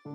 Hi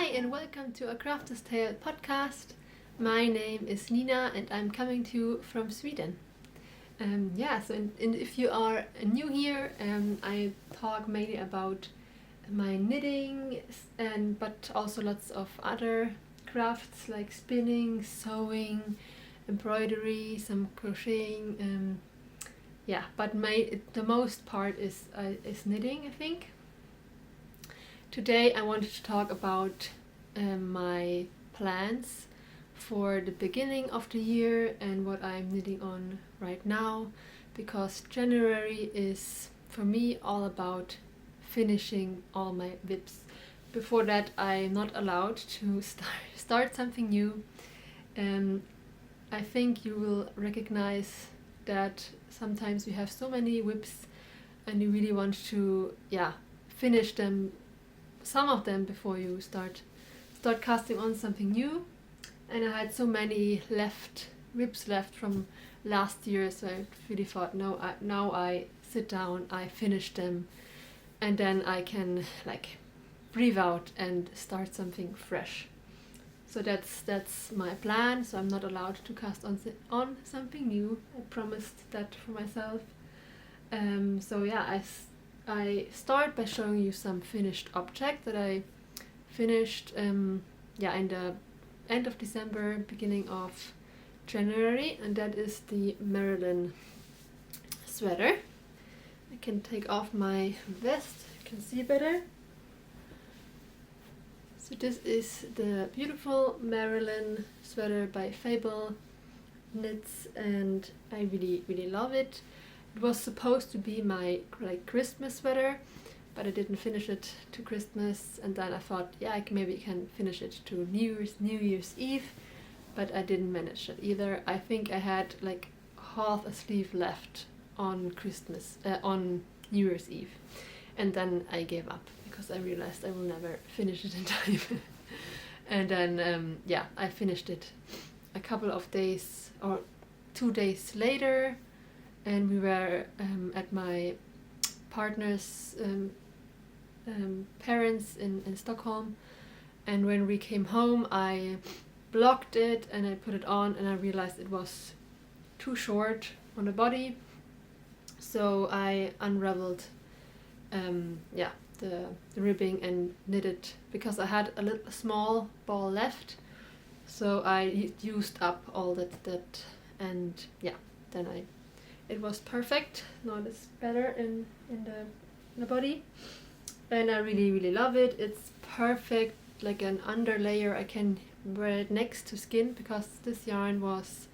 and welcome to a crafterstale podcast. My name is Nina and I'm coming to you from Sweden. If you are new here, I talk mainly about my knitting but also lots of other crafts like spinning, sewing, embroidery, some crocheting. But the most part is knitting, I think. Today I wanted to talk about my plans for the beginning of the year and what I'm knitting on right now, because January is for me all about finishing all my WIPs. Before that I'm not allowed to start something new. I think you will recognize that sometimes we have so many WIPs and you really want to finish them, some of them, before you start casting on something new. And I had so many WIPs left from last year, so I really thought, now I sit down, I finish them, and then I can breathe out and start something fresh. So that's my plan. So I'm not allowed to cast on something new. I promised that for myself. I start by showing you some finished object that I finished in the end of December, beginning of January, and that is the Marilyn sweater. I can take off my vest, you can see better. So this is the beautiful Marilyn sweater by Fable Knits, and I really love it. It was supposed to be my Christmas sweater, but I didn't finish it to Christmas, and then I thought, maybe I can finish it to New Year's Eve, but I didn't manage that either. I think I had half a sleeve left on on New Year's Eve, and then I gave up because I realized I will never finish it in time. And then I finished it a couple of days or 2 days later. And we were at my partner's parents in Stockholm, and when we came home I blocked it and I put it on, and I realized it was too short on the body, so I unraveled the ribbing and knitted, because I had a small ball left, so I used up all that and then it was perfect. Now it's better in the body, and I really love it. It's perfect, like an underlayer. I can wear it next to skin, because this yarn was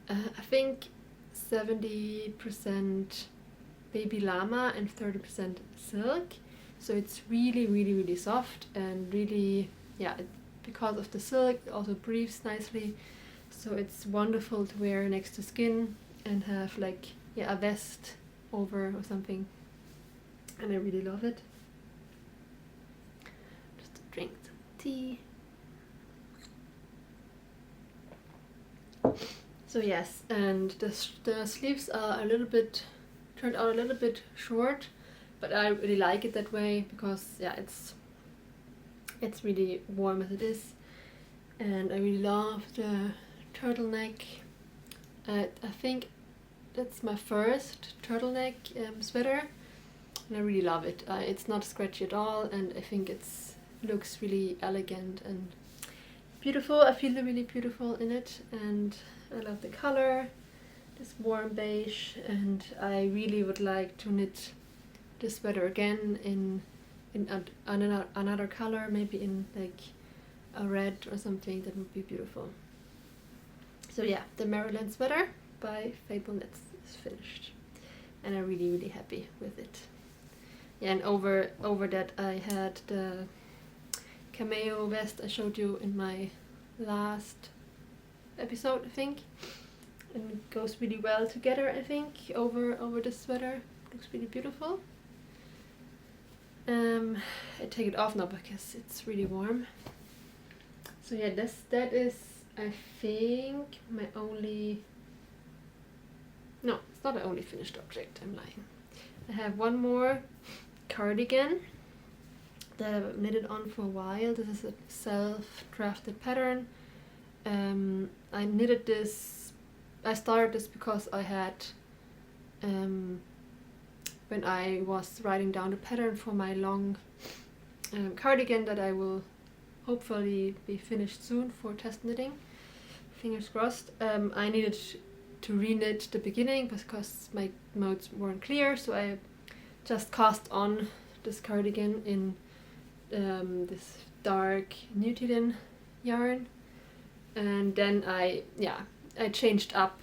I think 70% baby llama and 30% silk, so it's really soft, and really because of the silk it also breathes nicely, so it's wonderful to wear next to skin and have a vest over or something, and I really love it. Just to drink some tea. So yes, and the sleeves are turned out a little bit short, but I really like it that way, because it's really warm as it is, and I really love the turtleneck. I think that's my first turtleneck sweater. and I really love it. It's not scratchy at all, and I think it's looks really elegant and beautiful. I feel really beautiful in it, and I love the color, this warm beige, and I really would like to knit this sweater again in another color, maybe in like a red or something. That would be beautiful. So yeah, the Marilyn sweater by Fable Knits is finished, and I'm really happy with it. Yeah, and over that I had the cameo vest I showed you in my last episode, I think, and it goes really well together, I think, over the sweater. Looks really beautiful. I take it off now because it's really warm. So yeah, that is, I think, my only... No, it's not the only finished object, I'm lying. I have one more cardigan that I've knitted on for a while. This is a self-crafted pattern. I knitted this, I started this because I had, when I was writing down the pattern for my long cardigan that I will hopefully be finished soon for test knitting, fingers crossed, I needed to re-knit the beginning because my modes weren't clear, so I just cast on this cardigan in this dark Newton yarn, and then I changed up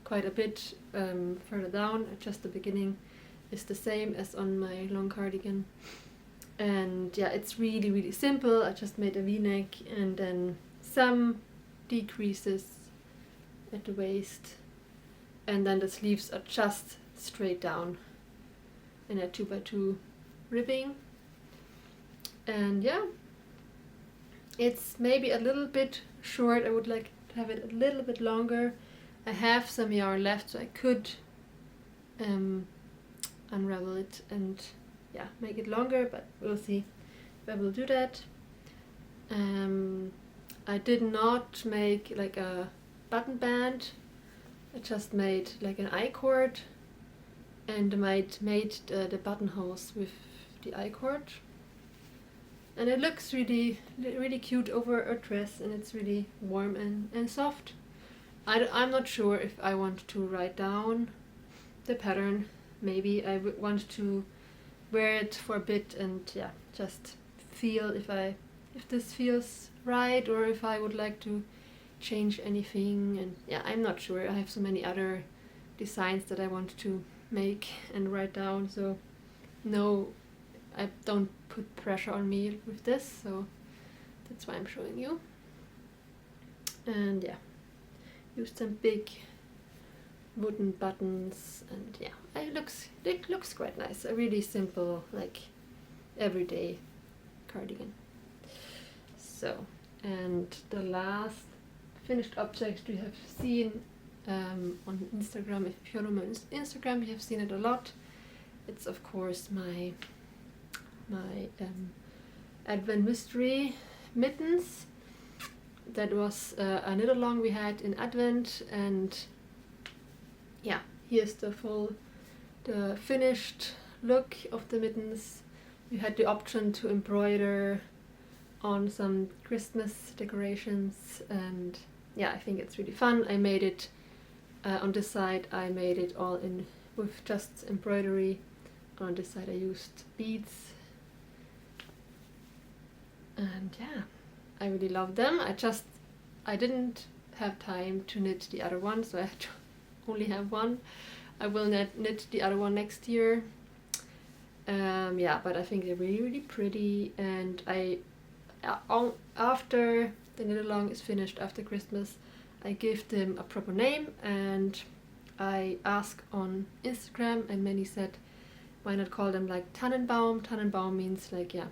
quite a bit further down. Just the beginning is the same as on my long cardigan, and yeah, it's really simple. I just made a v-neck and then some decreases at the waist, and then the sleeves are just straight down in a 2x2 ribbing. And yeah, it's maybe a little bit short. I would like to have it a little bit longer. I have some yarn left, so I could unravel it and yeah, make it longer, but we'll see if I will do that. I did not make like a button band. I just made like an I-cord, and I made the buttonholes with the I-cord. And it looks really cute over a dress, and it's really warm and soft. I'm not sure if I want to write down the pattern. Maybe I would want to wear it for a bit and yeah, just feel if this feels right, or if I would like to change anything. And yeah, I'm not sure. I have so many other designs that I want to make and write down, so no, I don't put pressure on me with this, so that's why I'm showing you. And yeah, used some big wooden buttons, and yeah, it looks quite nice. A really simple, like, everyday cardigan. So, and the last finished object we have seen on Instagram. If you follow me on Instagram, you have seen it a lot. It's of course my Advent Mystery mittens. That was a knit along we had in Advent, and yeah, here's the finished look of the mittens. We had the option to embroider on some Christmas decorations, and yeah, I think it's really fun. I made it on this side, I made it all in with just embroidery. On this side I used beads, and yeah, I really love them. I didn't have time to knit the other one, so I had to only have one. I will knit the other one next year. Yeah, but I think they're really pretty, and after the knit along is finished after Christmas, I give them a proper name, and I asked on Instagram, and many said, why not call them like Tannenbaum? Tannenbaum means like, yeah,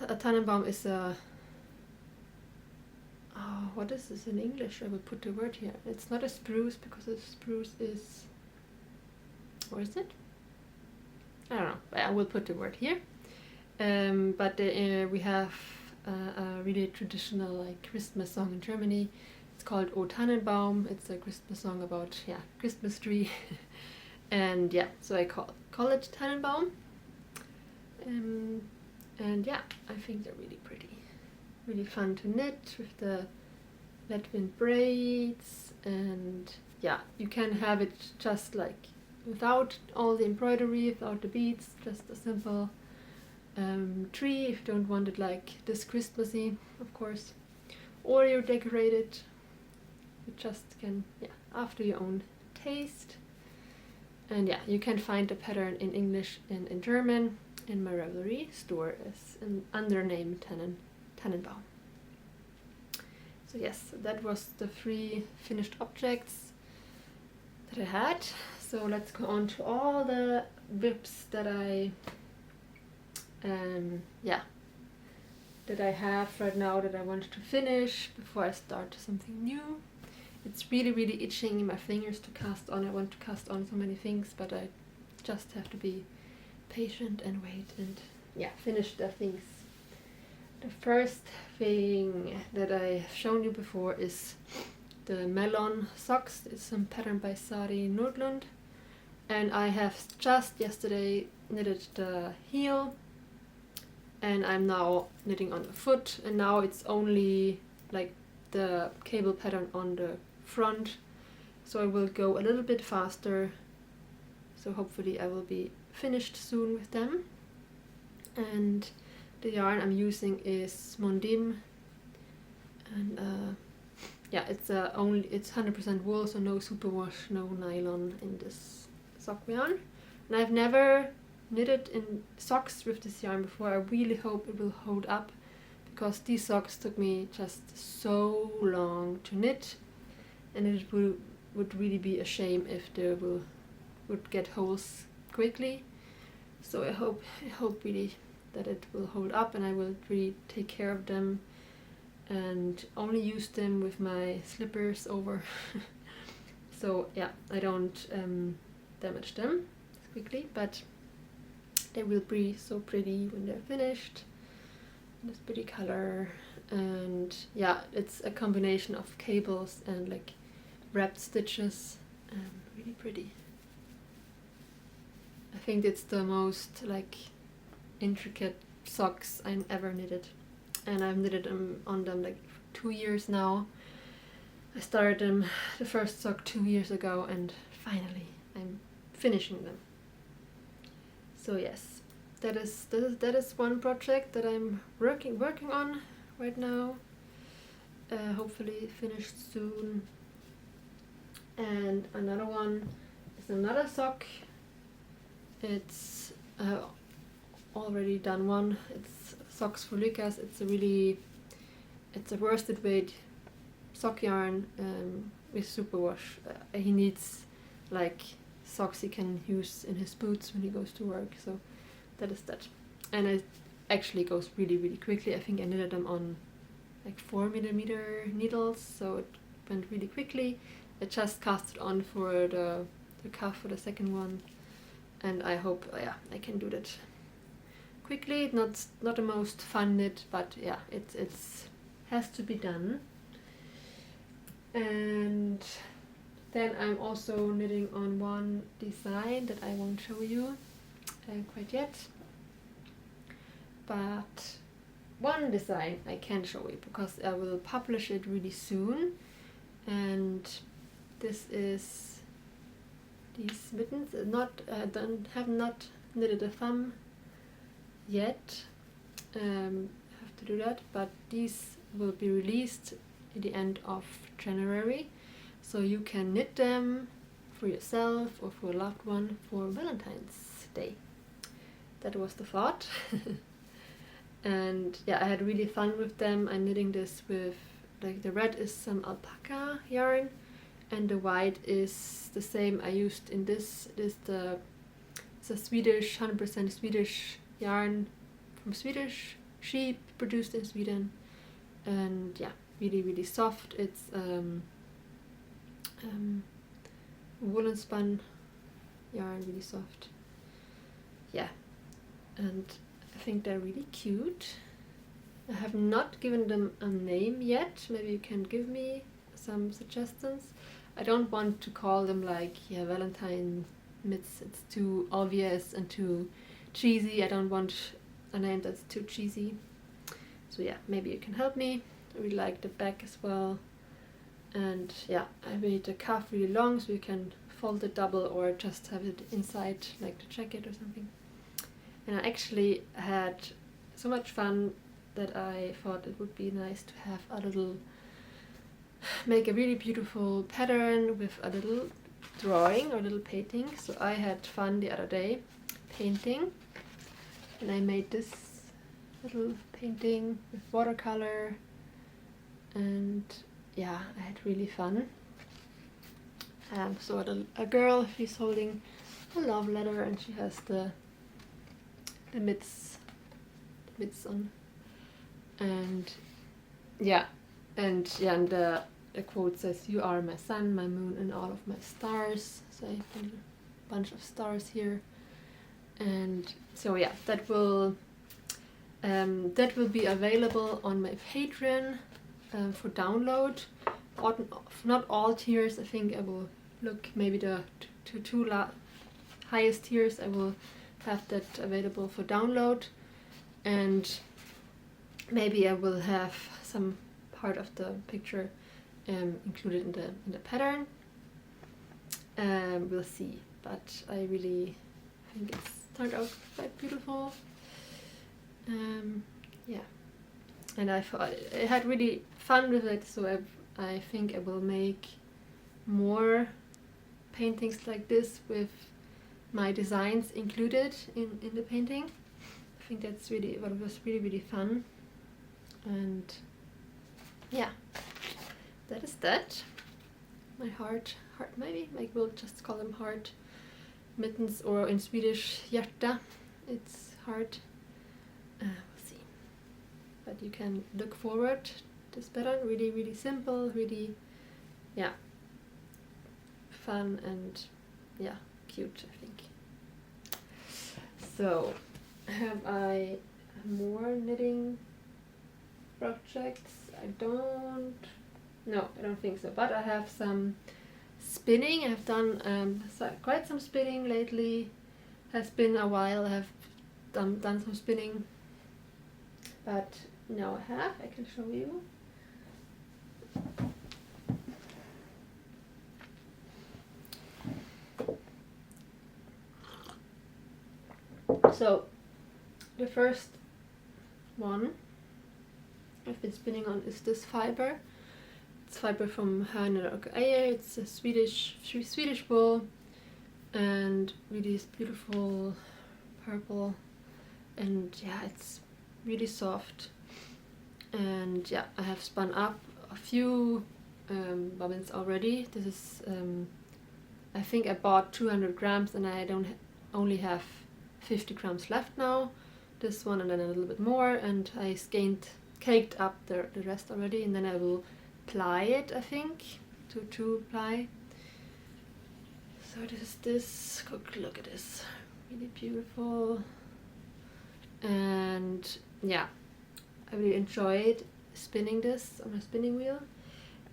a Tannenbaum is a, oh, what is this in English? I will put the word here. It's not a spruce, because a spruce is, or is it? I don't know, but I will put the word here. But we have a really traditional like Christmas song in Germany. It's called O Tannenbaum. It's a Christmas song about, yeah, Christmas tree. And yeah, so I call it Tannenbaum. And yeah, I think they're really pretty. Really fun to knit with the Latvian braids, and yeah, you can have it just like without all the embroidery, without the beads, just a simple tree if you don't want it like this Christmassy, of course. Or you decorate it, you just can, yeah, after your own taste. And yeah, you can find the pattern in English and in German in my Ravelry store as under name Tannenbaum. So yes, that was the 3 finished objects that I had. So let's go on to all the whips that I that I have right now that I want to finish before I start something new. It's really itching in my fingers to cast on. I want to cast on so many things, but I just have to be patient and wait and yeah, finish the things. The first thing that I've shown you before is the Mellon socks. It's some pattern by Sari Nordlund, and I have just yesterday knitted the heel, and I'm now knitting on the foot, and now it's only like the cable pattern on the front, so I will go a little bit faster, so hopefully I will be finished soon with them. And the yarn I'm using is Mondim, and yeah, it's 100% wool, so no superwash, no nylon in this sock yarn. And I've never knitted in socks with this yarn before. I really hope it will hold up, because these socks took me just so long to knit, and it would really be a shame if they would get holes quickly. So I hope really that it will hold up, and I will really take care of them and only use them with my slippers over. So yeah, I don't damage them quickly, but they will be so pretty when they're finished. This pretty color, and yeah, it's a combination of cables and like wrapped stitches, and really pretty. I think it's the most like intricate socks I've ever knitted, and I've knitted on them like 2 years now. I started them, the first sock 2 years ago, and finally I'm finishing them. So yes, that is one project that I'm working on right now. Hopefully finished soon. And another one is another sock. It's already done one. It's Socks for Lucas. It's a worsted weight sock yarn with superwash. He needs like socks he can use in his boots when he goes to work. So that is that. And it actually goes really quickly. I think I knitted them on like 4mm needles, so it went really quickly. I just cast it on for the cuff for the second one, and I hope I can do that quickly. Not the most fun knit, but yeah, it's has to be done. And then I'm also knitting on one design that I won't show you quite yet, but one design I can show you because I will publish it really soon. And this is these mittens. Have not knitted a thumb yet. Have to do that, but these will be released at the end of January, so you can knit them for yourself or for a loved one for Valentine's Day. That was the thought. And yeah, I had really fun with them. I'm knitting this with, like, the red is some alpaca yarn, and the white is the same I used in this. It's a Swedish, 100% Swedish yarn from Swedish sheep, produced in Sweden, and yeah, really soft. It's woolen spun yarn, really soft. Yeah, and I think they're really cute. I have not given them a name yet. Maybe you can give me some suggestions. I don't want to call them like Valentine it's too obvious and too cheesy. I don't want a name that's too cheesy. So yeah, maybe you can help me. I really like the back as well. And yeah, I made the cuff really long so you can fold it double or just have it inside like the jacket or something. And I actually had so much fun that I thought it would be nice to have a little, make a really beautiful pattern with a little drawing or little painting. So I had fun the other day painting, and I made this little painting with watercolor, and yeah, I had really fun. So a girl, she's holding a love letter and she has the mitts on, and the quote says, "You are my sun, my moon, and all of my stars." So I put a bunch of stars here, and so yeah, that will be available on my Patreon for download. Not all tiers. I think I will look maybe the two highest tiers. I will have that available for download, and maybe I will have some part of the picture included in the pattern. We'll see, but I really think it's turned out quite beautiful. Yeah, and I had really fun with it, so I think I will make more paintings like this with my designs included in the painting. I think that's really what was really fun. And yeah, that is that. My heart maybe, like we'll just call them heart mittens, or in Swedish hjärta, it's heart. We'll see, but you can look forward to this pattern. Really simple, really fun, and yeah, cute, I think. So have I more knitting projects? I don't think so, but I have some spinning. I've done quite some spinning lately. Has been a while I have done some spinning, but now I can show you. So the first one I've been spinning on is this fiber. It's fiber from Holme. It's a Swedish wool, and really is beautiful purple, and yeah, it's really soft. And yeah, I have spun up a few bobbins already. This is I think I bought 200 grams, and I only have 50 grams left now. This one, and then a little bit more, and I caked up the rest already, and then I will ply it, I think, to ply. So this is this. Look at this, really beautiful. And yeah, I really enjoyed spinning this on a spinning wheel.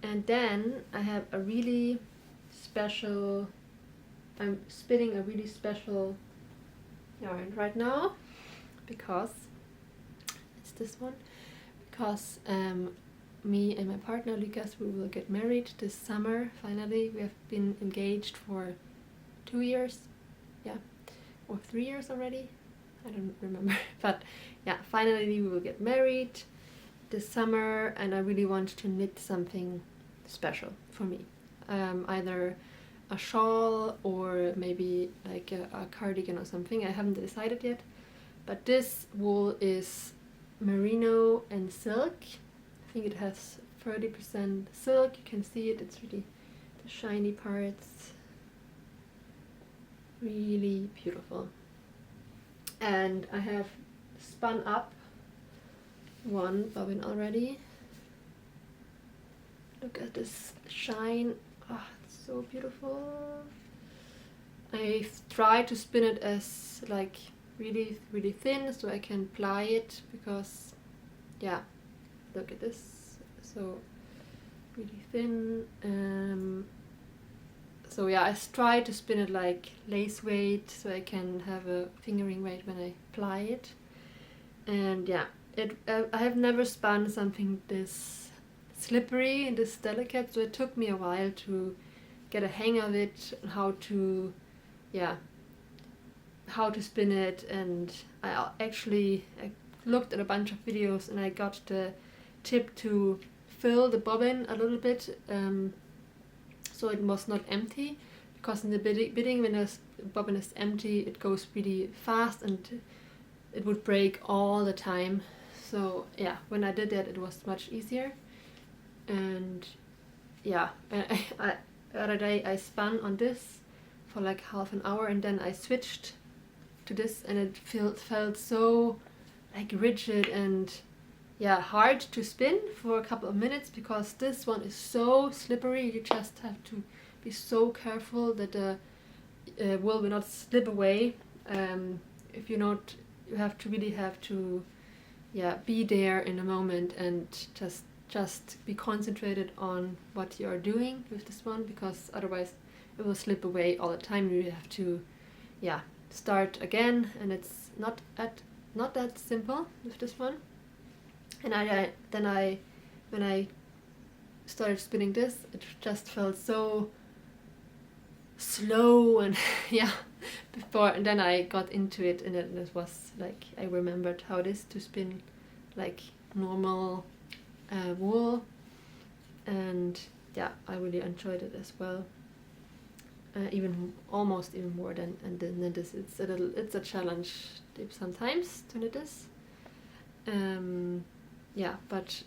And then I have a really special, I'm spinning a really special yarn right now, because it's this one, because me and my partner Lucas, we will get married this summer. Finally, we have been engaged for 2 years, or 3 years already, I don't remember. But yeah, finally we will get married this summer, and I really want to knit something special for me, either a shawl or maybe like a cardigan or something. I haven't decided yet, but this wool is merino and silk. I think it has 30% silk. You can see it, it's really the shiny parts, really beautiful. And I have spun up one bobbin already. Look at this shine. Oh, it's so beautiful. I tried to spin it as like really thin so I can ply it, because yeah, look at this, so really thin. so yeah, I try to spin it like lace weight so I can have a fingering weight when I apply it. And yeah, I have never spun something this slippery and this delicate, so it took me a while to get a hang of it, how to spin it. And I looked at a bunch of videos and I got the tip to fill the bobbin a little bit, so it was not empty, because in the bidding when the bobbin is empty it goes really fast and it would break all the time. So yeah, when I did that it was much easier. And yeah, the other day I spun on this for like half an hour and then I switched to this, and it felt so like rigid and hard to spin for a couple of minutes, because this one is so slippery. You just have to be so careful that the wool will not slip away. If you're not, you have to be there in a moment and just be concentrated on what you are doing with this one, because otherwise it will slip away all the time. You have to start again, and it's not that simple with this one. And when I started spinning this, it just felt so slow and and then I got into it, and it was like I remembered how it is to spin like normal wool, and I really enjoyed it as well. Almost even more than this. It's a challenge sometimes to knit this. But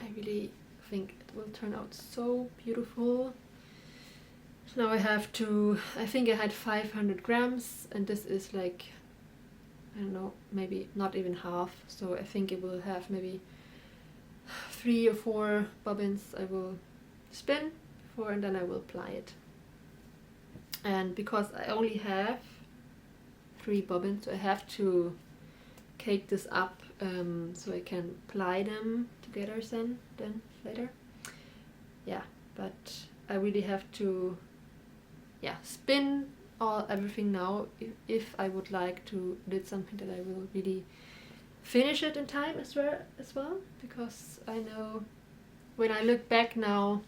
I really think it will turn out so beautiful. So now I think I had 500 grams, and this is like, I don't know, maybe not even half. So I think it will have maybe 3 or 4 bobbins I will spin before, and then I will apply it. And because I only have 3 bobbins, I have to cake this up so I can apply them together then later. But I really have to spin everything now if I would like to knit something that I will really finish it in time as well, because I know when I look back now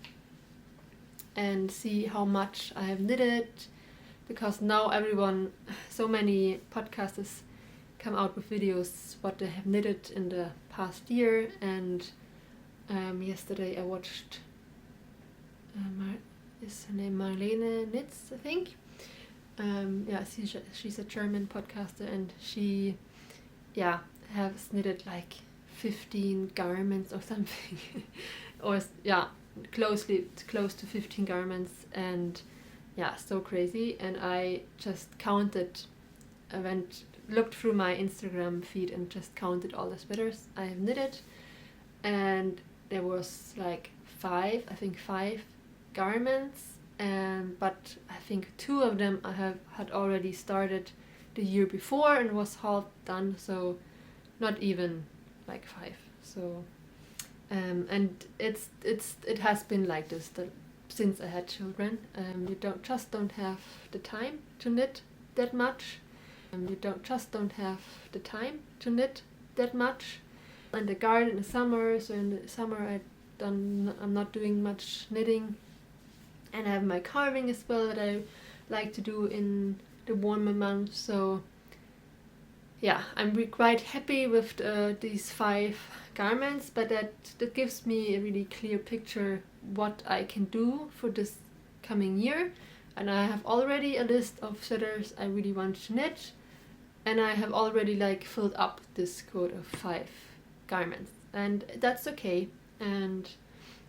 and see how much I have knitted, because now so many podcasters come out with videos what they have knitted in the past year. And yesterday I watched is her name Lene Knits, I think. She's a German podcaster, and she has knitted like 15 garments or something or close to 15 garments, and so crazy. And I just counted, looked through my Instagram feed and just counted all the sweaters I have knitted, and there was like 5 garments, but I think 2 of them I had already started the year before and was half done, so not even like 5. So and it has been like this since I had children. You don't have the time to knit that much. You don't have the time to knit that much. And the garden in the summer, so in the summer I'm not doing much knitting, and I have my carving as well that I like to do in the warmer months. So I'm quite happy with these 5 garments, but that gives me a really clear picture what I can do for this coming year. And I have already a list of sweaters I really want to knit, and I have already filled up this quote of 5 garments, and that's okay. And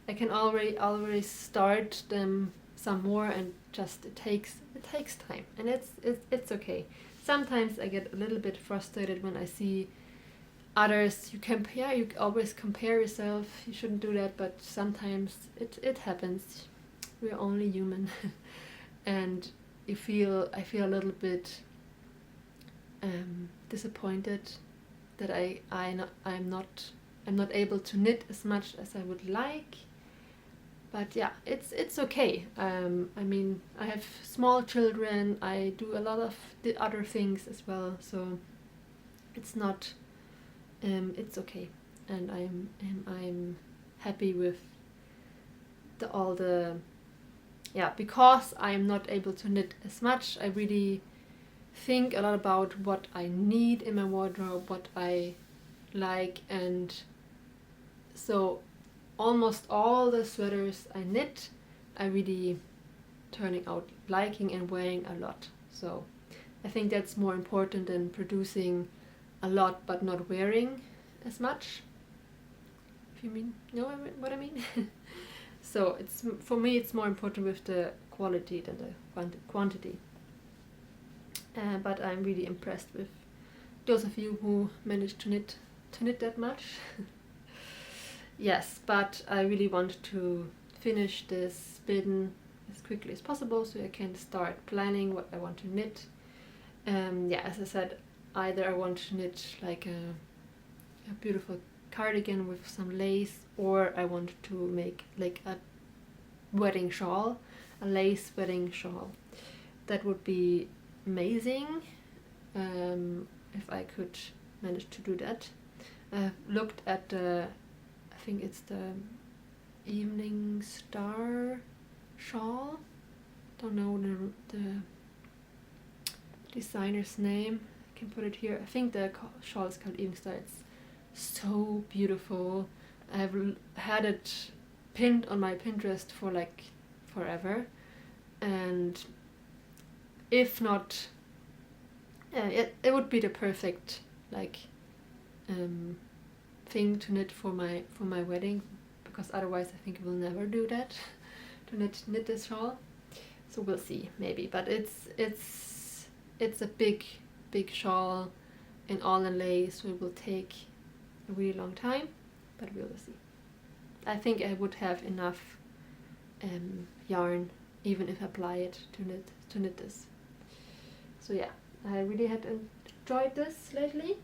I can already start them some more, and just it takes time, and it's okay. Sometimes I get a little bit frustrated when I see others. You always compare yourself. You shouldn't do that, but sometimes it happens. We're only human. And I feel a little bit disappointed that I'm not able to knit as much as I would like. but yeah, it's okay. I mean, I have small children. I do a lot of the other things as well, so it's not. It's okay, and I'm happy with all the. Yeah, because I'm not able to knit as much. I really think a lot about what I need in my wardrobe, what I like, and so almost all the sweaters I knit, I really turning out liking and wearing a lot. So I think that's more important than producing a lot but not wearing as much. If you know what I mean. So it's, for me, it's more important with the quality than the quantity. But I'm really impressed with those of you who managed to knit that much. Yes, but I really want to finish this spin as quickly as possible so I can start planning what I want to knit. Yeah, as I said, either I want to knit like a beautiful cardigan with some lace, or I want to make like a wedding shawl, a lace wedding shawl. That would be amazing if I could manage to do that. I looked at the, I think it's the Evening Star shawl. Don't know the designer's name. I can put it here. I think the shawl is called Evening Star. It's so beautiful. I've had it pinned on my Pinterest for like forever, and if not, it would be the perfect like thing to knit for my wedding, because otherwise I think I will never do that to knit this shawl. So we'll see, maybe, but it's a big shawl in all in lace, so it will take a really long time, but we will see. I think I would have enough yarn even if I apply it to knit this. So yeah, I really had enjoyed this lately.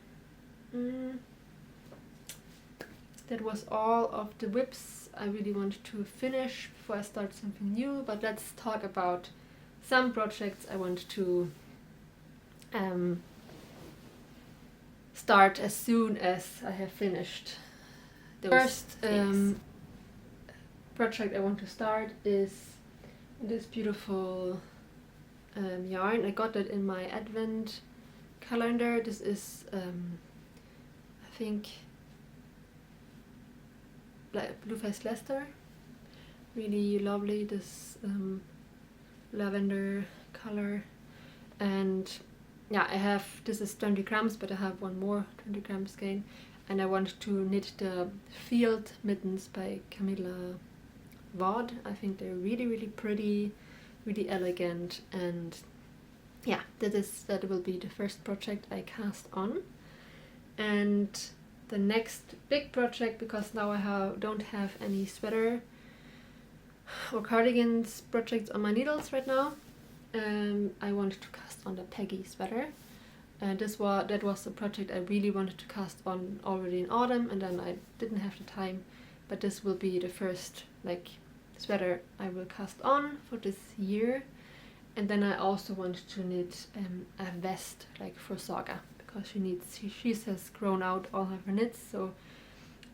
That was all of the whips I really wanted to finish before I start something new, but let's talk about some projects I want to start as soon as I have finished. The first project I want to start is this beautiful yarn. I got it in my advent calendar. This is I think Blue Face Leicester. Really lovely, this lavender color. And yeah, I have, this is 20 grams, but I have one more 20 grams again. And I want to knit the Field Mittens by Camilla Vadd. I think they're really pretty, really elegant, and yeah, that will be the first project I cast on. And the next big project, because now I don't have any sweater or cardigans projects on my needles right now, I wanted to cast on the Peggy sweater. That was a project I really wanted to cast on already in autumn, and then I didn't have the time. But this will be the first like sweater I will cast on for this year. And then I also want to knit a vest like for Saga, because she has grown out all of her knits, so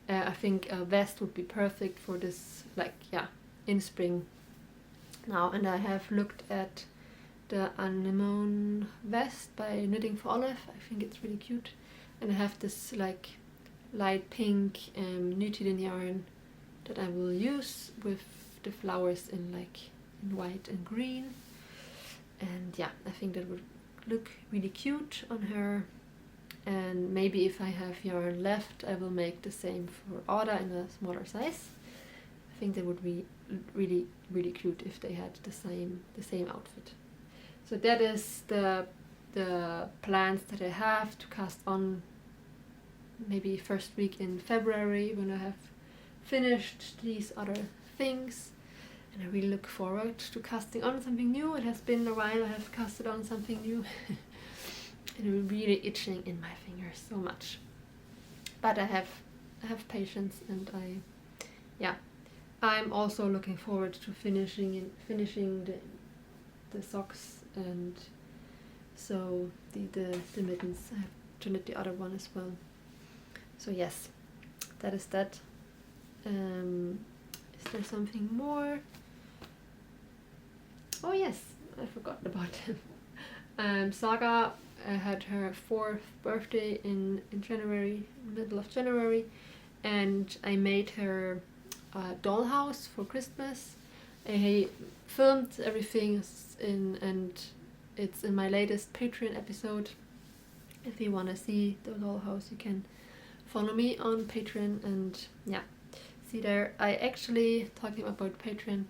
I think a vest would be perfect for this, like, yeah, in spring now. And I have looked at the anemone vest by Knitting for Olive. I think it's really cute, and I have this like light pink Nutiden yarn that I will use with the flowers in white and green. And yeah, I think that would look really cute on her. And maybe if I have yarn left, I will make the same for Ada in a smaller size. I think that would be really cute if they had the same outfit. So that is the plans that I have to cast on, maybe first week in February, when I have finished these other things. And I really look forward to casting on something new. It has been a while I have casted on something new. And I'm really itching in my fingers so much. But I have patience, and I'm also looking forward to finishing the socks, and so the mittens. I have to knit the other one as well. So yes, that is that. Is there something more? Oh yes, I forgot about him. Saga had her 4th birthday in January, middle of January, and I made her a dollhouse for Christmas. I filmed everything and it's in my latest Patreon episode. If you want to see the dollhouse, you can follow me on Patreon and yeah, see there. I actually, talking about Patreon,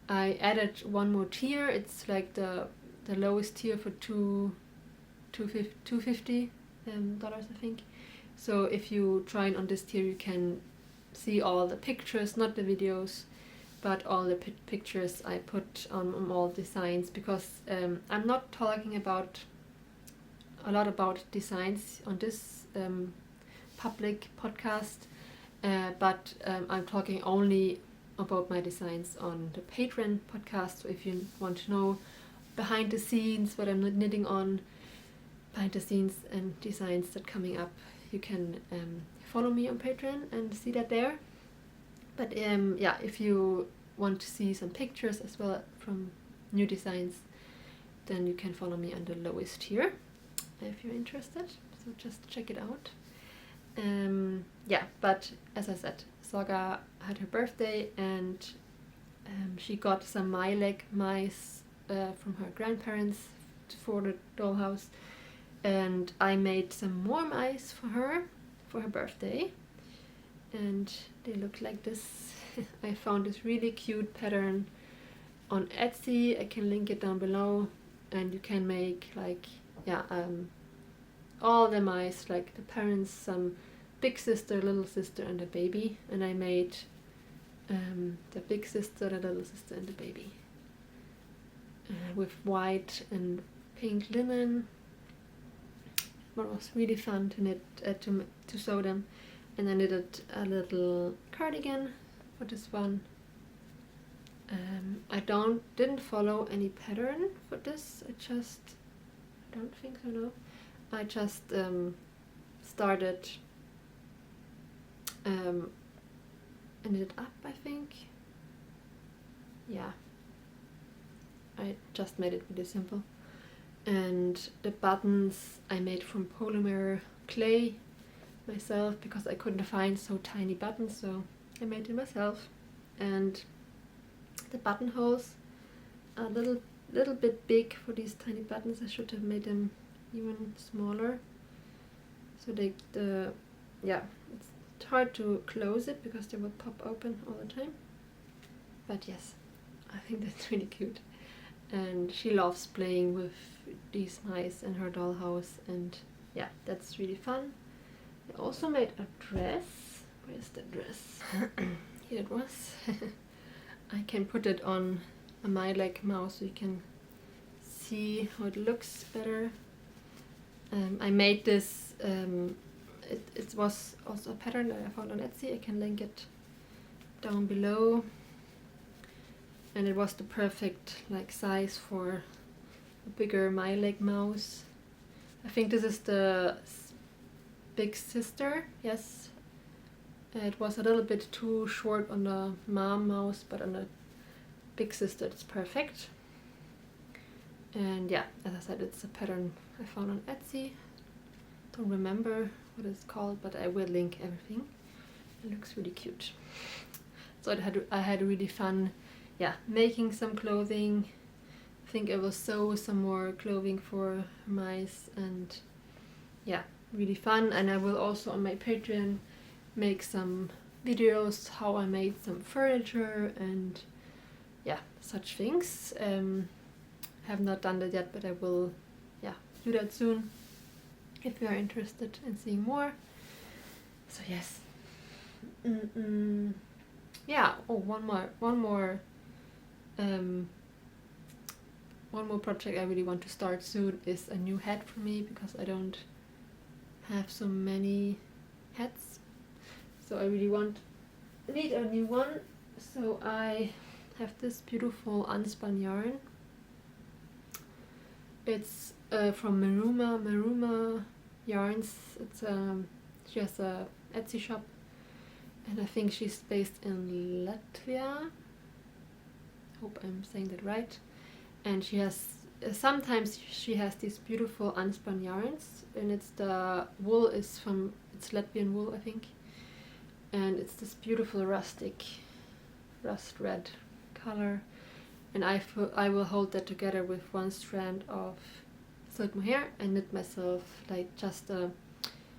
I added one more tier. It's like the lowest tier for $250 I think. So if you join on this tier, you can see all the pictures, not the videos, but all the pictures I put on all designs, because I'm not talking about a lot about designs on this public podcast, but I'm talking only about my designs on the Patreon podcast. So if you want to know behind the scenes, what I'm knitting on, behind the scenes and designs that coming up, you can follow me on Patreon and see that there. But yeah, if you want to see some pictures as well from new designs, then you can follow me on the lowest tier if you're interested. So just check it out. Yeah, but as I said, Saga had her birthday and she got some mice from her grandparents for the dollhouse, and I made some more mice for her birthday, and they look like this. I found this really cute pattern on Etsy. I can link it down below, and you can make like, yeah, all the mice, like the parents, some big sister, little sister, and a baby. And I made the big sister, the little sister, and the baby with white and pink linen. It was really fun to knit, to sew them. And I knitted a little cardigan for this one. I didn't follow any pattern for this. I don't think so, no. I just started and knit up, I think. Yeah, I just made it really simple. And the buttons I made from polymer clay myself, because I couldn't find so tiny buttons, so I made them myself. And the buttonholes are a little bit big for these tiny buttons. I should have made them even smaller. So yeah, it's hard to close it because they will pop open all the time. But yes, I think that's really cute. And she loves playing with these mice in her dollhouse, and yeah, that's really fun. I also made a dress. Where's the dress? Here it was. I can put it on a mouse so you can see how it looks better. I made this, it was also a pattern that I found on Etsy. I can link it down below. And it was the perfect size for a bigger mouse. I think this is the big sister, yes. It was a little bit too short on the mom mouse, but on the big sister it's perfect. And yeah, as I said, it's a pattern I found on Etsy. Don't remember what it's called, but I will link everything. It looks really cute. So I had really fun, yeah, making some clothing. I think I will sew some more clothing for mice, and yeah, really fun. And I will also on my Patreon make some videos how I made some furniture and yeah, such things. Have not done that yet, but I will, yeah, do that soon if you are interested in seeing more. So yes. Yeah. Oh, one more project I really want to start soon is a new hat for me, because I don't have so many hats. So I really need a new one, So I have this beautiful unspun yarn. It's from Maruma Yarns. It's she has a Etsy shop, and I think she's based in Latvia. Hope I'm saying that right. And she has sometimes she has these beautiful unspun yarns, and it's the wool is from it's Latvian wool, I think, and it's this beautiful rustic rust red color. And I will hold that together with one strand of silk mohair and knit myself like just a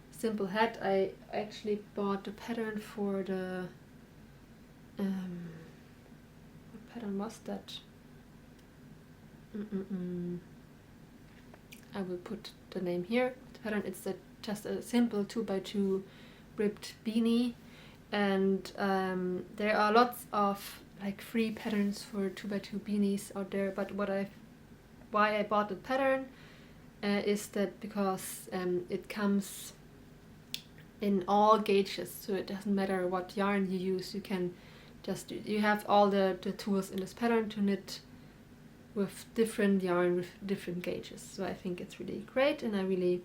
simple hat. I actually bought the pattern for the what pattern was that? I will put the name here. The pattern it's just a simple 2x2 ribbed beanie, and there are lots of like free patterns for 2x2 beanies out there, but why I bought the pattern is that because it comes in all gauges, so it doesn't matter what yarn you use, you can just you have all the tools in this pattern to knit with different yarn with different gauges. So I think it's really great, and I really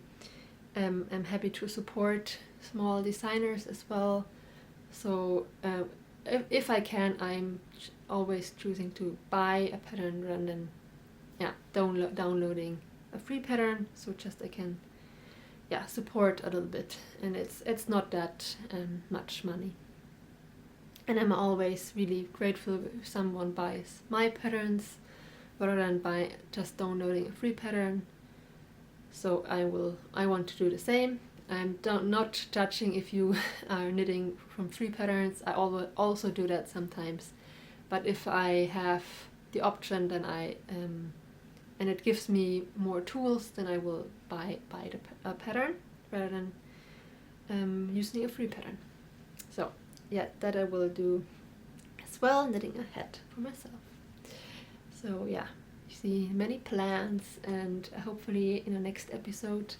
am happy to support small designers as well. So if I can, I'm always choosing to buy a pattern rather than downloading a free pattern, so just I can support a little bit, and it's not that much money. And I'm always really grateful if someone buys my patterns rather than by just downloading a free pattern. So I want to do the same. I'm not judging if you are knitting from free patterns. I also do that sometimes, but if I have the option, then and it gives me more tools, then I will buy a pattern rather than using a free pattern. So yeah, that I will do as well, knitting a hat for myself. So yeah, you see many plans, and hopefully in the next episode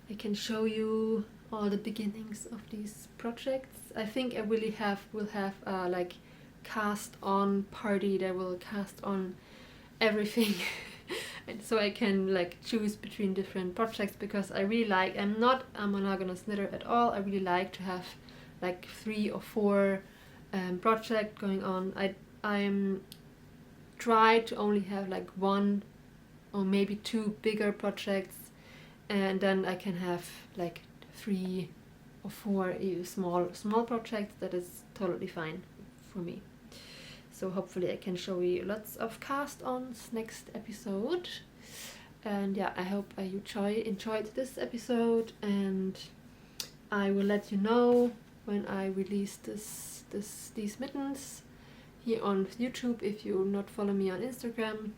I can show you all the beginnings of these projects. I think I really will have a like cast on party that will cast on everything and so I can like choose between different projects, because I really like, I'm not a monogamous knitter at all. I really like to have like 3 or 4 projects going on. I'm try to only have like 1 or maybe 2 bigger projects, and then I can have like 3 or 4 small projects. That is totally fine for me. So hopefully I can show you lots of cast-ons next episode. And yeah, I hope you enjoyed this episode, and I will let you know when I release these mittens here on YouTube if you not follow me on Instagram.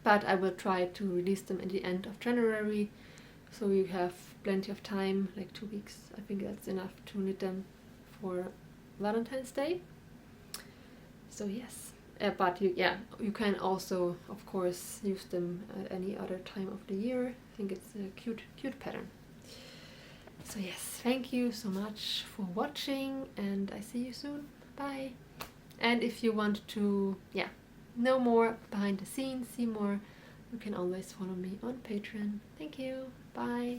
But I will try to release them at the end of January, so you have plenty of time, like 2 weeks. I think that's enough to knit them for Valentine's Day. So yes, but you can also of course use them at any other time of the year. I think it's a cute pattern. So yes, thank you so much for watching, and I see you soon. Bye. And if you want to know more behind the scenes, see more, you can always follow me on Patreon. Thank you. Bye.